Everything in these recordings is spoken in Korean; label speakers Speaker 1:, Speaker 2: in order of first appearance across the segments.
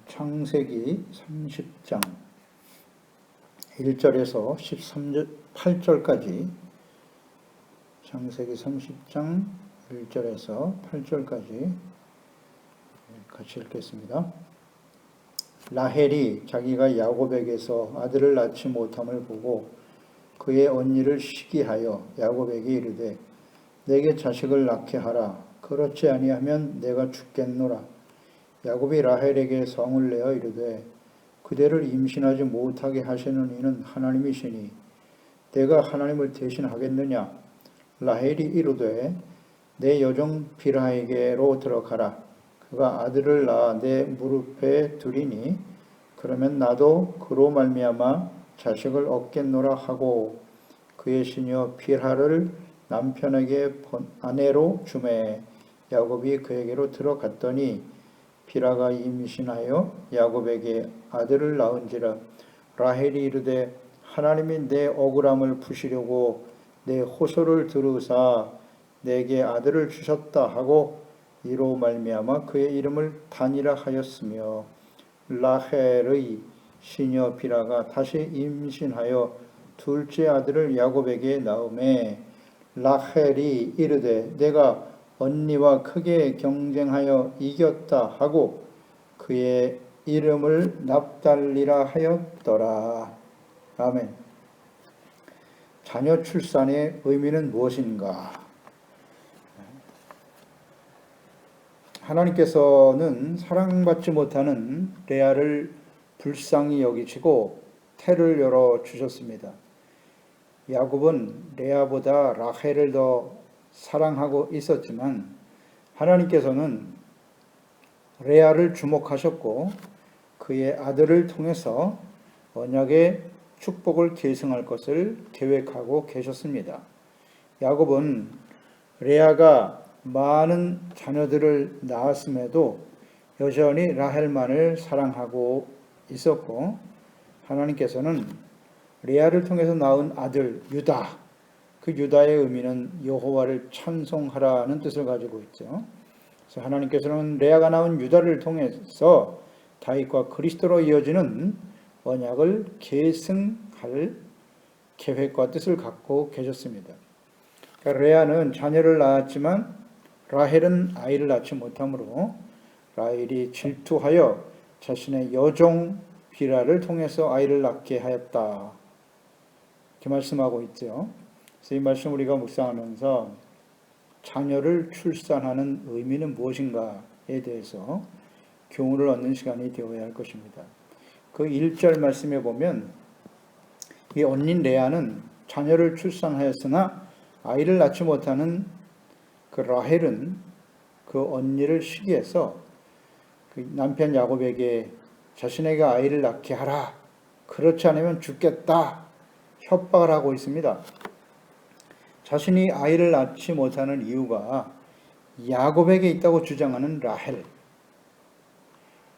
Speaker 1: 창세기 30장 1절에서 8절까지 창세기 30장 1절에서 8절까지 같이 읽겠습니다. 라헬이 자기가 야곱에게서 아들을 낳지 못함을 보고 그의 언니를 시기하여 야곱에게 이르되 내게 자식을 낳게 하라. 그렇지 아니하면 내가 죽겠노라. 야곱이 라헬에게 성을 내어 이르되 그대를 임신하지 못하게 하시는 이는 하나님이시니 내가 하나님을 대신하겠느냐. 라헬이 이르되 내 여종 빌하에게로 들어가라. 그가 아들을 낳아 내 무릎에 두리니 그러면 나도 그로 말미암아 자식을 얻겠노라 하고 그의 시녀 빌하를 남편에게 아내로 주매 야곱이 그에게로 들어갔더니 빌하가 임신하여 야곱에게 아들을 낳은지라. 라헬이 이르되 하나님이 내 억울함을 푸시려고 내 호소를 들으사 내게 아들을 주셨다 하고 이로 말미암아 그의 이름을 단이라 하였으며 라헬의 시녀 빌하가 다시 임신하여 둘째 아들을 야곱에게 낳음에 라헬이 이르되 내가 언니와 크게 경쟁하여 이겼다 하고 그의 이름을 납달리라 하였더라. 아멘. 자녀 출산의 의미는 무엇인가? 하나님께서는 사랑받지 못하는 레아를 불쌍히 여기시고 태를 열어 주셨습니다. 야곱은 레아보다 라헬을 더 사랑하고 있었지만 하나님께서는 레아를 주목하셨고 그의 아들을 통해서 언약의 축복을 계승할 것을 계획하고 계셨습니다. 야곱은 레아가 많은 자녀들을 낳았음에도 여전히 라헬만을 사랑하고 있었고 하나님께서는 레아를 통해서 낳은 아들 유다, 그 유다의 의미는 여호와를 찬송하라는 뜻을 가지고 있죠. 그래서 하나님께서는 레아가 낳은 유다를 통해서 다윗과 그리스도로 이어지는 언약을 계승할 계획과 뜻을 갖고 계셨습니다. 그러니까 레아는 자녀를 낳았지만 라헬은 아이를 낳지 못하므로 라헬이 질투하여 자신의 여종 빌하를 통해서 아이를 낳게 하였다. 이렇게 말씀하고 있죠. 그래서 이 말씀 우리가 묵상하면서 자녀를 출산하는 의미는 무엇인가에 대해서 교훈을 얻는 시간이 되어야 할 것입니다. 그 1절 말씀에 보면 이 언닌 레아는 자녀를 출산하였으나 아이를 낳지 못하는 그 라헬은 그 언니를 시기해서 그 남편 야곱에게 자신에게 아이를 낳게 하라. 그렇지 않으면 죽겠다. 협박을 하고 있습니다. 자신이 아이를 낳지 못하는 이유가 야곱에게 있다고 주장하는 라헬.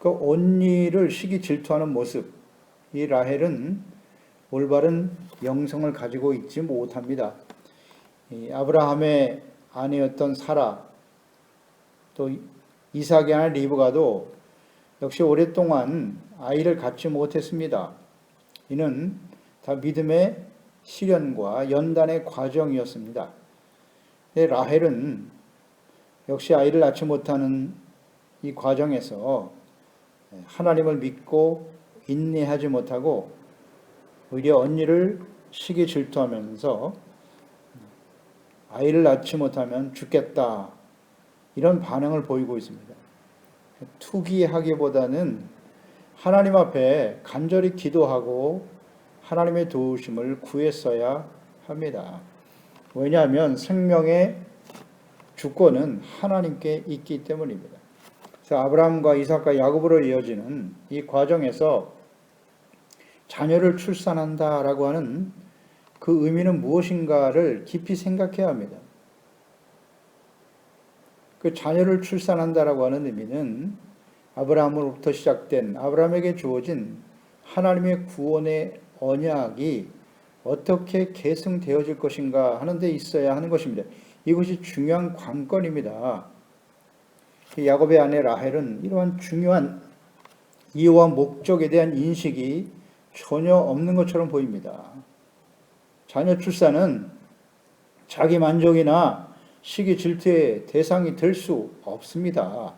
Speaker 1: 그 언니를 시기 질투하는 모습. 이 라헬은 올바른 영성을 가지고 있지 못합니다. 이 아브라함의 아내였던 사라, 또 이삭의 아내 리브가도 역시 오랫동안 아이를 갖지 못했습니다. 이는 다 믿음의 시련과 연단의 과정이었습니다. 라헬은 역시 아이를 낳지 못하는 이 과정에서 하나님을 믿고 인내하지 못하고 오히려 언니를 시기 질투하면서 아이를 낳지 못하면 죽겠다 이런 반응을 보이고 있습니다. 투기하기보다는 하나님 앞에 간절히 기도하고 하나님의 도우심을 구했어야 합니다. 왜냐하면 생명의 주권은 하나님께 있기 때문입니다. 그래서 아브라함과 이삭과 야곱으로 이어지는 이 과정에서 자녀를 출산한다라고 하는 그 의미는 무엇인가를 깊이 생각해야 합니다. 그 자녀를 출산한다라고 하는 의미는 아브라함으로부터 시작된 아브라함에게 주어진 하나님의 구원의 언약이 어떻게 계승되어질 것인가 하는 데 있어야 하는 것입니다. 이것이 중요한 관건입니다. 야곱의 아내 라헬은 이러한 중요한 이유와 목적에 대한 인식이 전혀 없는 것처럼 보입니다. 자녀 출산은 자기 만족이나 시기 질투의 대상이 될 수 없습니다.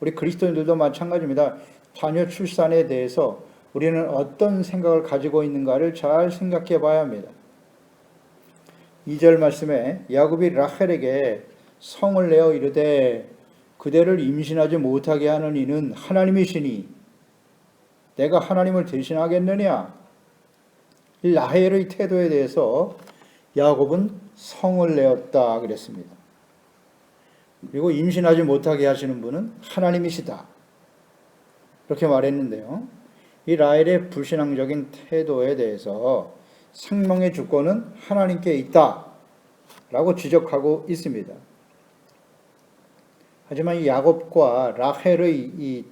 Speaker 1: 우리 그리스도인들도 마찬가지입니다. 자녀 출산에 대해서 우리는 어떤 생각을 가지고 있는가를 잘 생각해 봐야 합니다. 2절 말씀에 야곱이 라헬에게 성을 내어 이르되 그대를 임신하지 못하게 하는 이는 하나님이시니 내가 하나님을 대신하겠느냐? 이 라헬의 태도에 대해서 야곱은 성을 내었다 그랬습니다. 그리고 임신하지 못하게 하시는 분은 하나님이시다. 그렇게 말했는데요. 이 라헬의 불신앙적인 태도에 대해서 생명의 주권은 하나님께 있다 라고 지적하고 있습니다. 하지만 이 야곱과 라헬의 이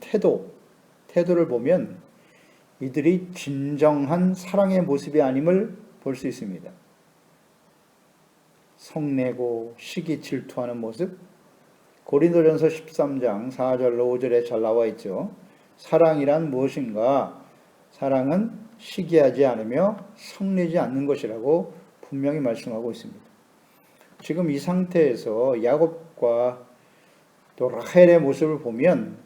Speaker 1: 태도를 보면 이들이 진정한 사랑의 모습이 아님을 볼 수 있습니다. 성내고 시기 질투하는 모습, 고린도전서 13장 4절로 5절에 잘 나와 있죠. 사랑이란 무엇인가? 사랑은 시기하지 않으며 성내지 않는 것이라고 분명히 말씀하고 있습니다. 지금 이 상태에서 야곱과 또 라헬의 모습을 보면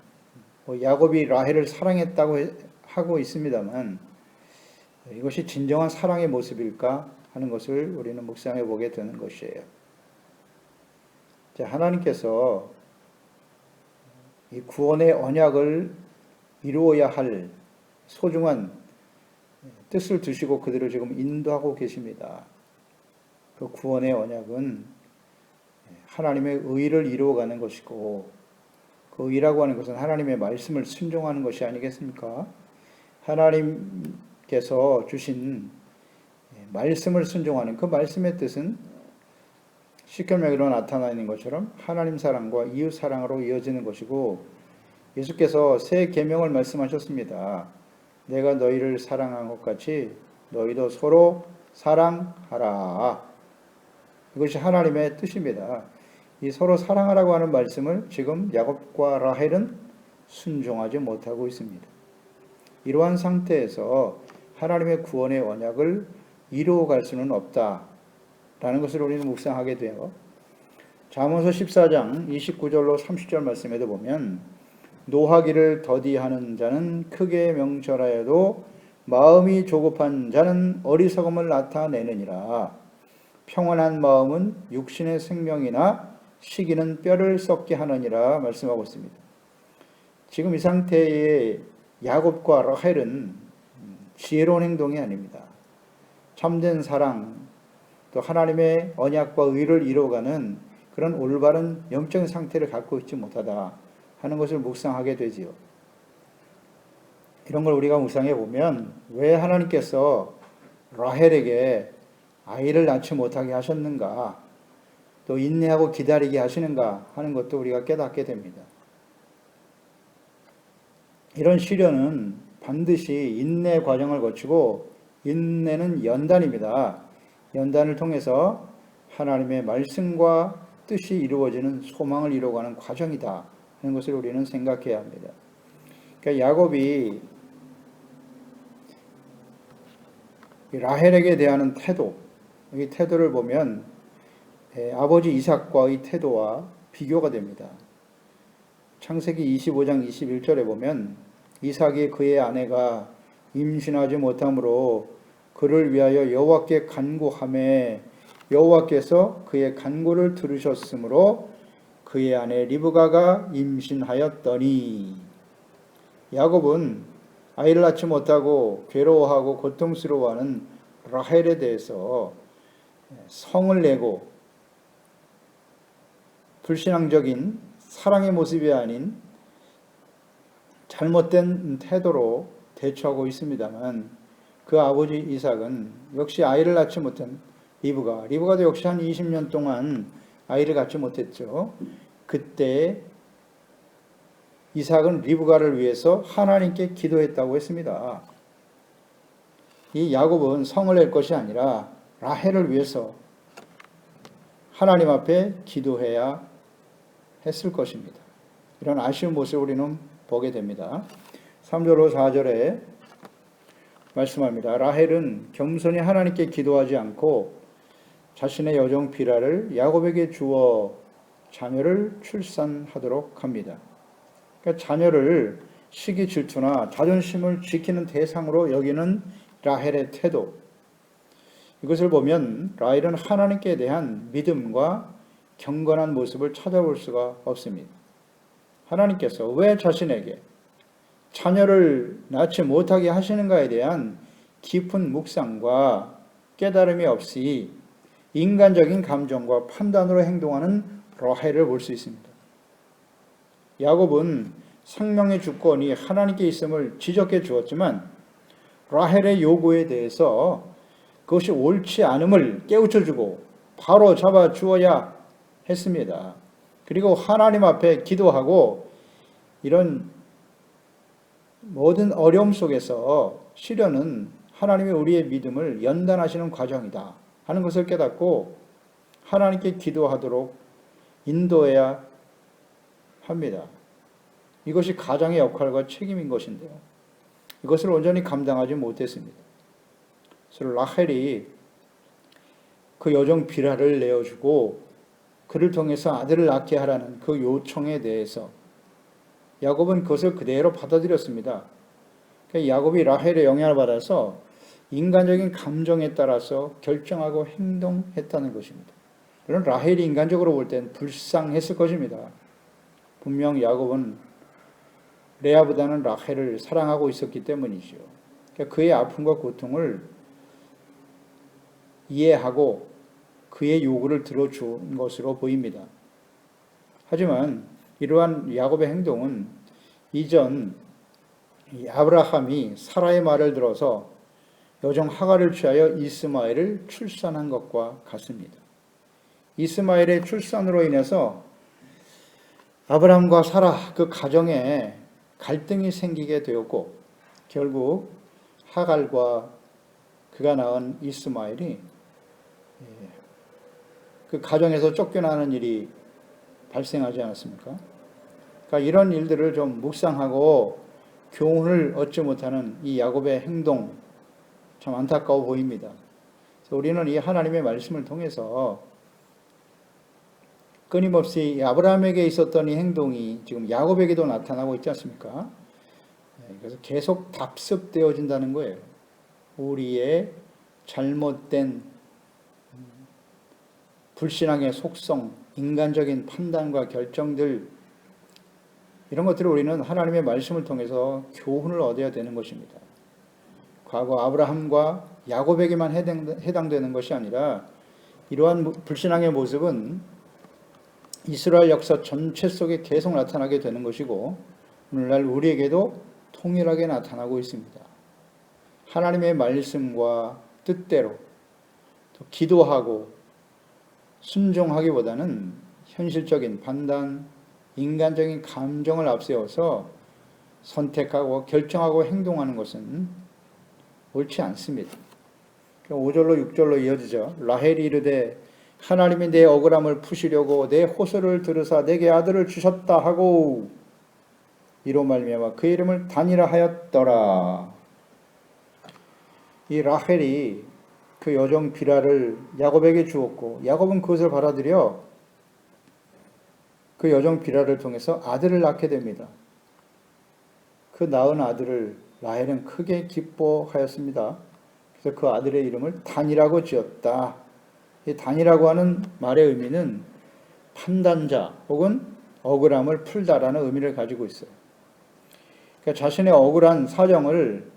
Speaker 1: 야곱이 라헬을 사랑했다고 하고 있습니다만 이것이 진정한 사랑의 모습일까 하는 것을 우리는 묵상해 보게 되는 것이에요. 하나님께서 이 구원의 언약을 이루어야 할 소중한 뜻을 두시고 그들을 지금 인도하고 계십니다. 그 구원의 언약은 하나님의 의를 이루어가는 것이고 그 의라고 하는 것은 하나님의 말씀을 순종하는 것이 아니겠습니까? 하나님께서 주신 말씀을 순종하는 그 말씀의 뜻은 십계명으로 나타나 있는 것처럼 하나님 사랑과 이웃 사랑으로 이어지는 것이고 예수께서 새 계명을 말씀하셨습니다. 내가 너희를 사랑한 것 같이 너희도 서로 사랑하라. 이것이 하나님의 뜻입니다. 이 서로 사랑하라고 하는 말씀을 지금 야곱과 라헬은 순종하지 못하고 있습니다. 이러한 상태에서 하나님의 구원의 언약을 이루어갈 수는 없다라는 것을 우리는 묵상하게 돼요. 잠언서 14장 29절로 30절 말씀에도 보면 노하기를 더디하는 자는 크게 명철하여도 마음이 조급한 자는 어리석음을 나타내느니라. 평안한 마음은 육신의 생명이나 시기는 뼈를 썩게 하느니라 말씀하고 있습니다. 지금 이 상태의 야곱과 라헬은 지혜로운 행동이 아닙니다. 참된 사랑, 또 하나님의 언약과 의를 이루어가는 그런 올바른 영적인 상태를 갖고 있지 못하다 하는 것을 묵상하게 되지요. 이런 걸 우리가 묵상해 보면 왜 하나님께서 라헬에게 아이를 낳지 못하게 하셨는가, 또 인내하고 기다리게 하시는가 하는 것도 우리가 깨닫게 됩니다. 이런 시련은 반드시 인내 과정을 거치고 인내는 연단입니다. 연단을 통해서 하나님의 말씀과 뜻이 이루어지는 소망을 이루어가는 과정이다 하는 것을 우리는 생각해야 합니다. 그러니까 야곱이 라헬에게 대하는 태도, 이 태도를 보면 아버지 이삭과의 태도와 비교가 됩니다. 창세기 25장 21절에 보면 이삭이 그의 아내가 임신하지 못함으로 그를 위하여 여호와께 간구하매 여호와께서 그의 간구를 들으셨으므로 그의 아내 리브가가 임신하였더니 야곱은 아이를 낳지 못하고 괴로워하고 고통스러워하는 라헬에 대해서 성을 내고 불신앙적인 사랑의 모습이 아닌 잘못된 태도로 대처하고 있습니다만 그 아버지 이삭은 역시 아이를 낳지 못한 리브가도 역시 한 20년 동안 아이를 갖지 못했죠. 그때 이삭은 리브가를 위해서 하나님께 기도했다고 했습니다. 이 야곱은 성을 낼 것이 아니라 라헬을 위해서 하나님 앞에 기도해야 했을 것입니다. 이런 아쉬운 모습을 우리는 보게 됩니다. 3절로 4절에 말씀합니다. 라헬은 겸손히 하나님께 기도하지 않고 자신의 여종 비라를 야곱에게 주어 자녀를 출산하도록 합니다. 그러니까 자녀를 시기 질투나 자존심을 지키는 대상으로 여기는 라헬의 태도. 이것을 보면 라헬은 하나님께 대한 믿음과 경건한 모습을 찾아볼 수가 없습니다. 하나님께서 왜 자신에게 자녀를 낳지 못하게 하시는가에 대한 깊은 묵상과 깨달음이 없이 인간적인 감정과 판단으로 행동하는 라헬을 볼 수 있습니다. 야곱은 생명의 주권이 하나님께 있음을 지적해 주었지만 라헬의 요구에 대해서 그것이 옳지 않음을 깨우쳐주고 바로 잡아 주어야 했습니다. 그리고 하나님 앞에 기도하고 이런 모든 어려움 속에서 시련은 하나님이 우리의 믿음을 연단하시는 과정이다 하는 것을 깨닫고 하나님께 기도하도록 인도해야 합니다. 이것이 가장의 역할과 책임인 것인데요. 이것을 온전히 감당하지 못했습니다. 그래서 라헬이 그 여종 비라를 내어주고 그를 통해서 아들을 낳게 하라는 그 요청에 대해서 야곱은 그것을 그대로 받아들였습니다. 그러니까 야곱이 라헬의 영향을 받아서 인간적인 감정에 따라서 결정하고 행동했다는 것입니다. 물론 라헬이 인간적으로 볼 땐 불쌍했을 것입니다. 분명 야곱은 레아보다는 라헬을 사랑하고 있었기 때문이죠. 그러니까 그의 아픔과 고통을 이해하고 그의 요구를 들어준 것으로 보입니다. 하지만 이러한 야곱의 행동은 이전 아브라함이 사라의 말을 들어서 여종 하갈을 취하여 이스마엘을 출산한 것과 같습니다. 이스마엘의 출산으로 인해서 아브라함과 사라 그 가정에 갈등이 생기게 되었고 결국 하갈과 그가 낳은 이스마엘이 그 가정에서 쫓겨나는 일이 발생하지 않았습니까? 그러니까 이런 일들을 좀 묵상하고 교훈을 얻지 못하는 이 야곱의 행동 참 안타까워 보입니다. 그래서 우리는 이 하나님의 말씀을 통해서 끊임없이 아브라함에게 있었던 이 행동이 지금 야곱에게도 나타나고 있지 않습니까? 그래서 계속 답습되어진다는 거예요. 우리의 잘못된 불신앙의 속성, 인간적인 판단과 결정들 이런 것들을 우리는 하나님의 말씀을 통해서 교훈을 얻어야 되는 것입니다. 과거 아브라함과 야곱에게만 해당되는 것이 아니라 이러한 불신앙의 모습은 이스라엘 역사 전체 속에 계속 나타나게 되는 것이고 오늘날 우리에게도 통일하게 나타나고 있습니다. 하나님의 말씀과 뜻대로 또 기도하고 순종하기보다는 현실적인 판단, 인간적인 감정을 앞세워서 선택하고 결정하고 행동하는 것은 옳지 않습니다. 5절로 6절로 이어지죠. 라헬이 이르되 하나님이 내 억울함을 푸시려고 내 호소를 들으사 내게 아들을 주셨다 하고 이로 말미암아 그 이름을 단이라 하였더라. 이 라헬이 그 여종 비라를 야곱에게 주었고 야곱은 그것을 받아들여 그 여종 비라를 통해서 아들을 낳게 됩니다. 그 낳은 아들을 라헬은 크게 기뻐하였습니다. 그래서 그 아들의 이름을 단이라고 지었다. 이 단이라고 하는 말의 의미는 판단자 혹은 억울함을 풀다라는 의미를 가지고 있어요. 그러니까 자신의 억울한 사정을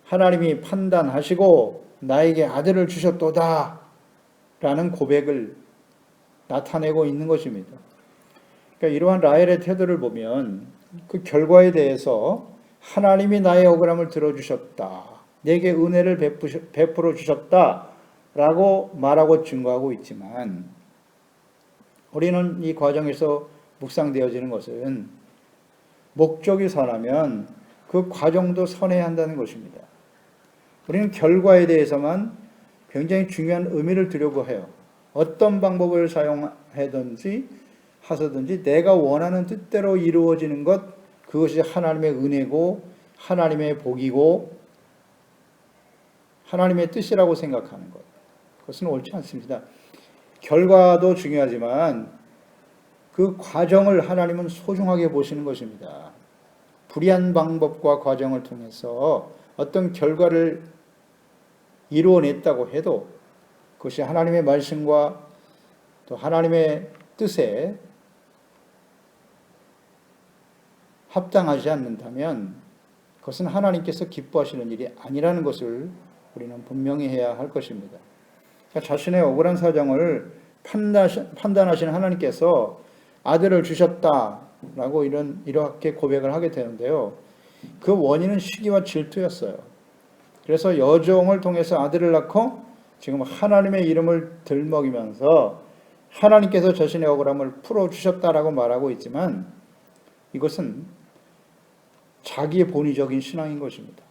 Speaker 1: 하나님이 판단하시고 나에게 아들을 주셨도다 라는 고백을 나타내고 있는 것입니다. 그러니까 이러한 라헬의 태도를 보면 그 결과에 대해서 하나님이 나의 억울함을 들어주셨다. 내게 은혜를 베풀어 주셨다. 라고 말하고 증거하고 있지만 우리는 이 과정에서 묵상되어지는 것은 목적이 선하면 그 과정도 선해야 한다는 것입니다. 우리는 결과에 대해서만 굉장히 중요한 의미를 두려고 해요. 어떤 방법을 사용하든지 하서든지 내가 원하는 뜻대로 이루어지는 것 그것이 하나님의 은혜고 하나님의 복이고 하나님의 뜻이라고 생각하는 것. 그것은 옳지 않습니다. 결과도 중요하지만 그 과정을 하나님은 소중하게 보시는 것입니다. 불의한 방법과 과정을 통해서 어떤 결과를 이루어냈다고 해도 그것이 하나님의 말씀과 또 하나님의 뜻에 합당하지 않는다면 그것은 하나님께서 기뻐하시는 일이 아니라는 것을 우리는 분명히 해야 할 것입니다. 자신의 억울한 사정을 판단하시는 하나님께서 아들을 주셨다라고 이렇게 고백을 하게 되는데요. 그 원인은 시기와 질투였어요. 그래서 여종을 통해서 아들을 낳고 지금 하나님의 이름을 들먹이면서 하나님께서 자신의 억울함을 풀어주셨다라고 말하고 있지만 이것은 자기의 본의적인 신앙인 것입니다.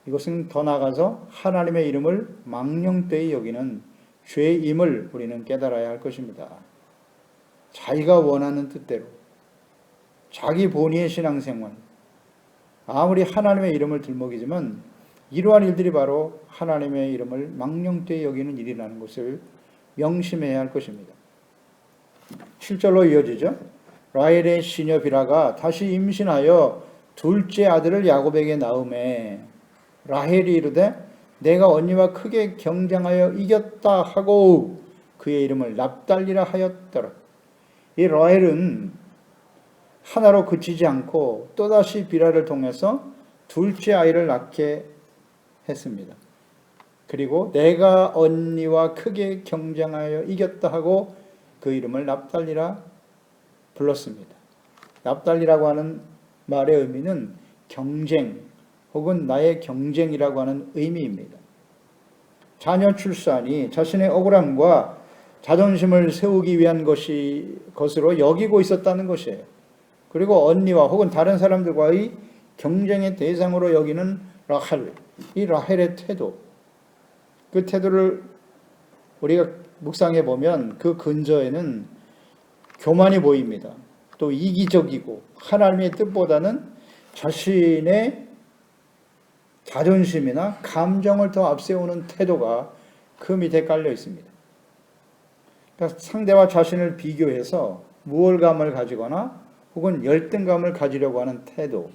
Speaker 1: 이것은 더 나아가서 하나님의 이름을 망령되이 여기는 죄임을 우리는 깨달아야 할 것입니다. 자기가 원하는 뜻대로 자기 본의의 신앙생활, 아무리 하나님의 이름을 들먹이지만 이러한 일들이 바로 하나님의 이름을 망령되이 여기는 일이라는 것을 명심해야 할 것입니다. 7절로 이어지죠. 라헬의 시녀 비라가 다시 임신하여 둘째 아들을 야곱에게 낳음에 라헬이 이르되 내가 언니와 크게 경쟁하여 이겼다 하고 그의 이름을 납달리라 하였더라. 이 라헬은 하나로 그치지 않고 또다시 비라를 통해서 둘째 아이를 낳게 했습니다. 그리고 내가 언니와 크게 경쟁하여 이겼다 하고 그 이름을 납달리라 불렀습니다. 납달리라고 하는 말의 의미는 경쟁 혹은 나의 경쟁이라고 하는 의미입니다. 자녀 출산이 자신의 억울함과 자존심을 세우기 위한 것으로 여기고 있었다는 것이에요. 그리고 언니와 혹은 다른 사람들과의 경쟁의 대상으로 여기는 라헬, 이 라헬의 태도, 그 태도를 우리가 묵상해 보면 그 근저에는 교만이 보입니다. 또 이기적이고 하나님의 뜻보다는 자신의 자존심이나 감정을 더 앞세우는 태도가 그 밑에 깔려 있습니다. 그러니까 상대와 자신을 비교해서 우월감을 가지거나 혹은 열등감을 가지려고 하는 태도,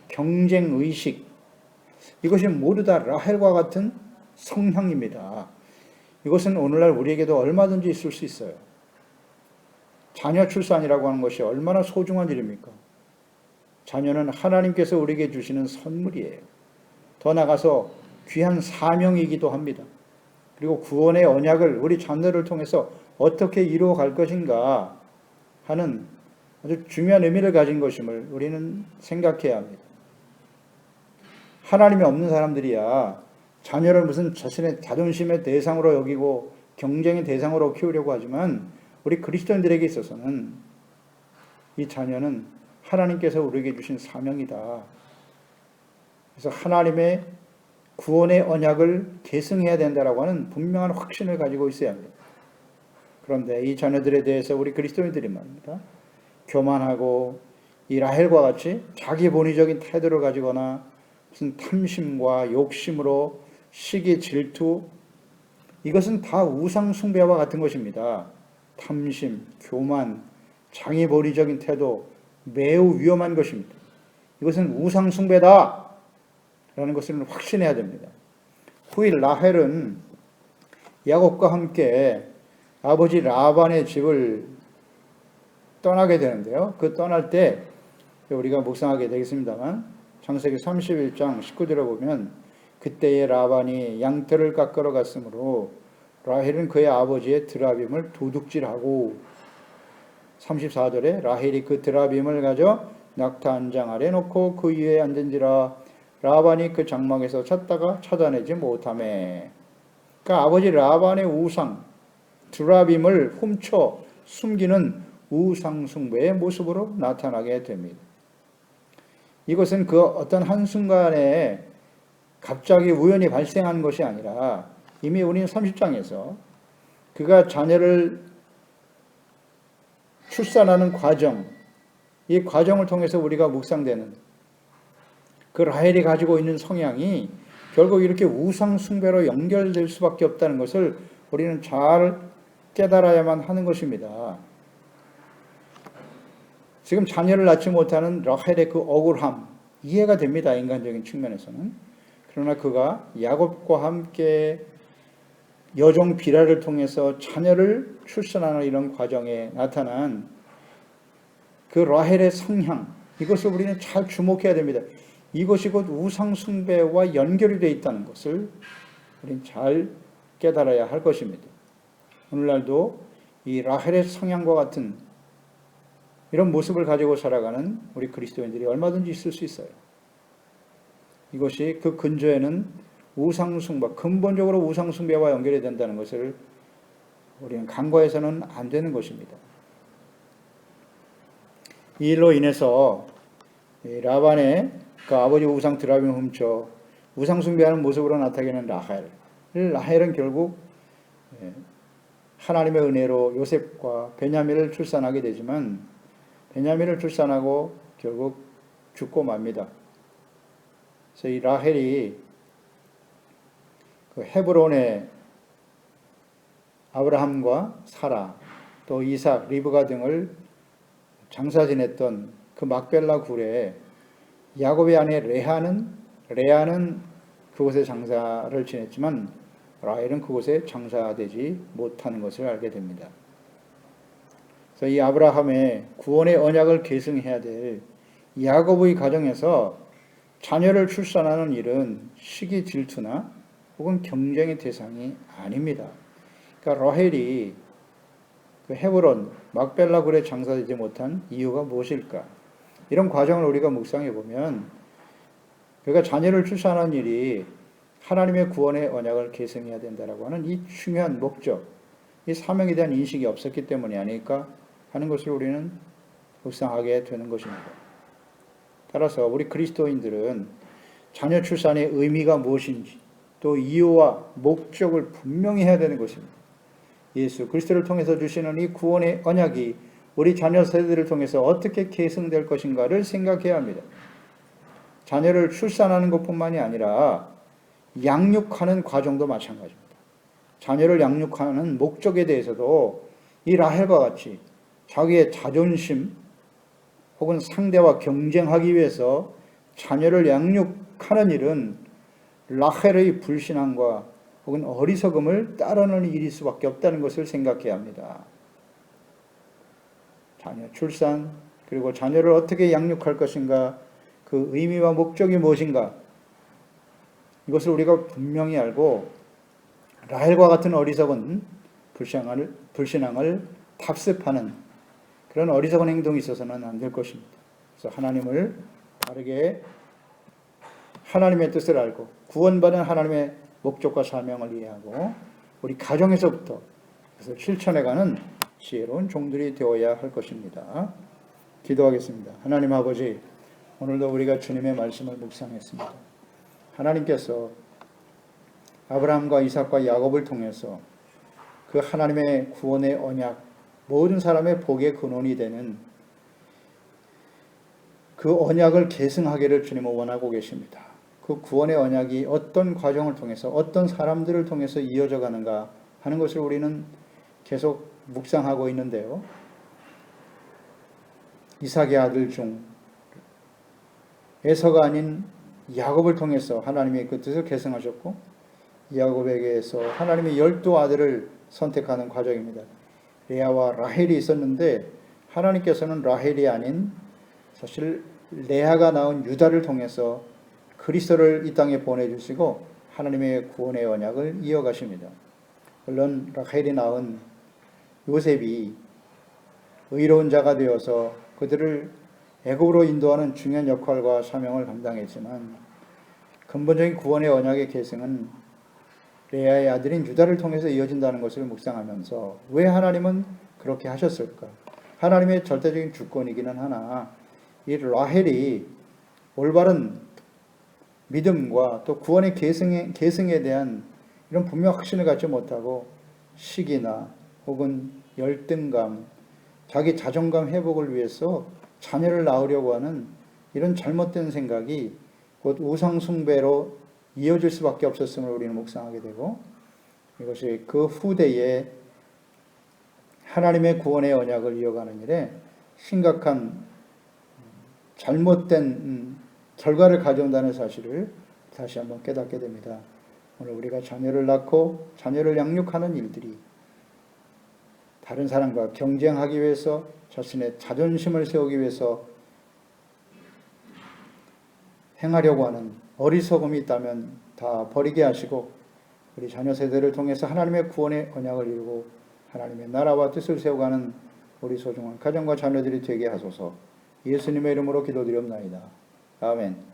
Speaker 1: 경쟁의식, 이것이 모두 다 라헬과 같은 성향입니다. 이것은 오늘날 우리에게도 얼마든지 있을 수 있어요. 자녀 출산이라고 하는 것이 얼마나 소중한 일입니까? 자녀는 하나님께서 우리에게 주시는 선물이에요. 더 나아가서 귀한 사명이기도 합니다. 그리고 구원의 언약을 우리 자녀를 통해서 어떻게 이루어갈 것인가 하는 아주 중요한 의미를 가진 것임을 우리는 생각해야 합니다. 하나님이 없는 사람들이야 자녀를 무슨 자신의 자존심의 대상으로 여기고 경쟁의 대상으로 키우려고 하지만 우리 그리스도인들에게 있어서는 이 자녀는 하나님께서 우리에게 주신 사명이다. 그래서 하나님의 구원의 언약을 계승해야 된다라고 하는 분명한 확신을 가지고 있어야 합니다. 그런데 이 자녀들에 대해서 우리 그리스도인들이 말입니다. 교만하고 이 라헬과 같이 자기 본의적인 태도를 가지거나 무슨 탐심과 욕심으로 시기, 질투, 이것은 다 우상 숭배와 같은 것입니다. 탐심, 교만, 장애본의적인 태도 매우 위험한 것입니다. 이것은 우상 숭배다 라는 것을 확신해야 됩니다. 후일 라헬은 야곱과 함께 아버지 라반의 집을 떠나게 되는데요. 그 떠날 때 우리가 묵상하게 되겠습니다만 창세기 31장 19절에 보면 그때의 라반이 양털을 깎으러 갔으므로 라헬은 그의 아버지의 드라빔을 도둑질하고 34절에 라헬이 그 드라빔을 가져 낙타 한 장 아래 놓고 그 위에 앉은지라 라반이 그 장막에서 찾다가 찾아내지 못하매. 그러니까 아버지 라반의 우상 드라빔을 훔쳐 숨기는 우상 숭배의 모습으로 나타나게 됩니다. 이것은 그 어떤 한순간에 갑자기 우연히 발생한 것이 아니라 이미 우리는 30장에서 그가 자녀를 출산하는 과정, 이 과정을 통해서 우리가 묵상되는 그 라헬이 가지고 있는 성향이 결국 이렇게 우상 숭배로 연결될 수밖에 없다는 것을 우리는 잘 깨달아야만 하는 것입니다. 지금 자녀를 낳지 못하는 라헬의 그 억울함 이해가 됩니다. 인간적인 측면에서는. 그러나 그가 야곱과 함께 여종 비라를 통해서 자녀를 출산하는 이런 과정에 나타난 그 라헬의 성향, 이것을 우리는 잘 주목해야 됩니다. 이것이 곧 우상 숭배와 연결이 되어 있다는 것을 우리는 잘 깨달아야 할 것입니다. 오늘날도 이 라헬의 성향과 같은 이런 모습을 가지고 살아가는 우리 그리스도인들이 얼마든지 있을 수 있어요. 이것이 그 근저에는 우상숭배, 근본적으로 우상숭배와 연결이 된다는 것을 우리는 간과해서는 안 되는 것입니다. 이 일로 인해서 라반의 그 아버지 우상 드라빔을 훔쳐 우상숭배하는 모습으로 나타나는 라헬은 결국 하나님의 은혜로 요셉과 베냐민을 출산하게 되지만 베냐민을 출산하고 결국 죽고 맙니다. 그래서 이 라헬이 그 헤브론의 아브라함과 사라 또 이삭, 리브가 등을 장사 지냈던 그 막벨라 굴에 야곱의 아내 레아는 그곳에 장사를 지냈지만 라헬은 그곳에 장사되지 못하는 것을 알게 됩니다. 그래서 이 아브라함의 구원의 언약을 계승해야 될 야곱의 가정에서 자녀를 출산하는 일은 시기 질투나 혹은 경쟁의 대상이 아닙니다. 그러니까 라헬이 그 헤브론 막벨라 굴에 장사되지 못한 이유가 무엇일까? 이런 과정을 우리가 묵상해 보면 그가 자녀를 출산하는 일이 하나님의 구원의 언약을 계승해야 된다라고 하는 이 중요한 목적, 이 사명에 대한 인식이 없었기 때문이 아닐까 하는 것을 우리는 묵상하게 되는 것입니다. 따라서 우리 그리스도인들은 자녀 출산의 의미가 무엇인지 또 이유와 목적을 분명히 해야 되는 것입니다. 예수 그리스도를 통해서 주시는 이 구원의 언약이 우리 자녀 세대를 통해서 어떻게 계승될 것인가를 생각해야 합니다. 자녀를 출산하는 것뿐만이 아니라 양육하는 과정도 마찬가지입니다. 자녀를 양육하는 목적에 대해서도 이 라헬과 같이 자기의 자존심 혹은 상대와 경쟁하기 위해서 자녀를 양육하는 일은 라헬의 불신앙과 혹은 어리석음을 따르는 일일 수밖에 없다는 것을 생각해야 합니다. 자녀 출산 그리고 자녀를 어떻게 양육할 것인가 그 의미와 목적이 무엇인가 이것을 우리가 분명히 알고 라헬과 같은 어리석은 불신앙을 답습하는 그런 어리석은 행동이 있어서는 안 될 것입니다. 그래서 하나님을 바르게 하나님의 뜻을 알고 구원받은 하나님의 목적과 사명을 이해하고 우리 가정에서부터 그래서 실천해가는 지혜로운 종들이 되어야 할 것입니다. 기도하겠습니다. 하나님 아버지, 오늘도 우리가 주님의 말씀을 묵상했습니다. 하나님께서 아브라함과 이삭과 야곱을 통해서 그 하나님의 구원의 언약, 모든 사람의 복의 근원이 되는 그 언약을 계승하기를 주님은 원하고 계십니다. 그 구원의 언약이 어떤 과정을 통해서 어떤 사람들을 통해서 이어져 가는가 하는 것을 우리는 계속 묵상하고 있는데요. 이삭의 아들 중 에서가 아닌 야곱을 통해서 하나님의 그 뜻을 계승하셨고 야곱에게서 하나님의 12아들을 선택하는 과정입니다. 레아와 라헬이 있었는데 하나님께서는 라헬이 아닌 사실 레아가 낳은 유다를 통해서 그리스도를 이 땅에 보내주시고 하나님의 구원의 언약을 이어가십니다. 물론 라헬이 낳은 요셉이 의로운 자가 되어서 그들을 애굽으로 인도하는 중요한 역할과 사명을 감당했지만 근본적인 구원의 언약의 계승은 레아의 아들인 유다를 통해서 이어진다는 것을 묵상하면서 왜 하나님은 그렇게 하셨을까? 하나님의 절대적인 주권이기는 하나 이 라헬이 올바른 믿음과 또 구원의 계승에 대한 이런 분명 확신을 갖지 못하고 시기나 혹은 열등감, 자기 자존감 회복을 위해서 자녀를 낳으려고 하는 이런 잘못된 생각이 곧 우상숭배로 이어질 수밖에 없었음을 우리는 묵상하게 되고, 이것이 그 후대에 하나님의 구원의 언약을 이어가는 일에 심각한 잘못된 결과를 가져온다는 사실을 다시 한번 깨닫게 됩니다. 오늘 우리가 자녀를 낳고 자녀를 양육하는 일들이 다른 사람과 경쟁하기 위해서, 자신의 자존심을 세우기 위해서 행하려고 하는 어리석음이 있다면 다 버리게 하시고, 우리 자녀 세대를 통해서 하나님의 구원의 언약을 이루고 하나님의 나라와 뜻을 세워가는 우리 소중한 가정과 자녀들이 되게 하소서. 예수님의 이름으로 기도드리옵나이다. 아멘.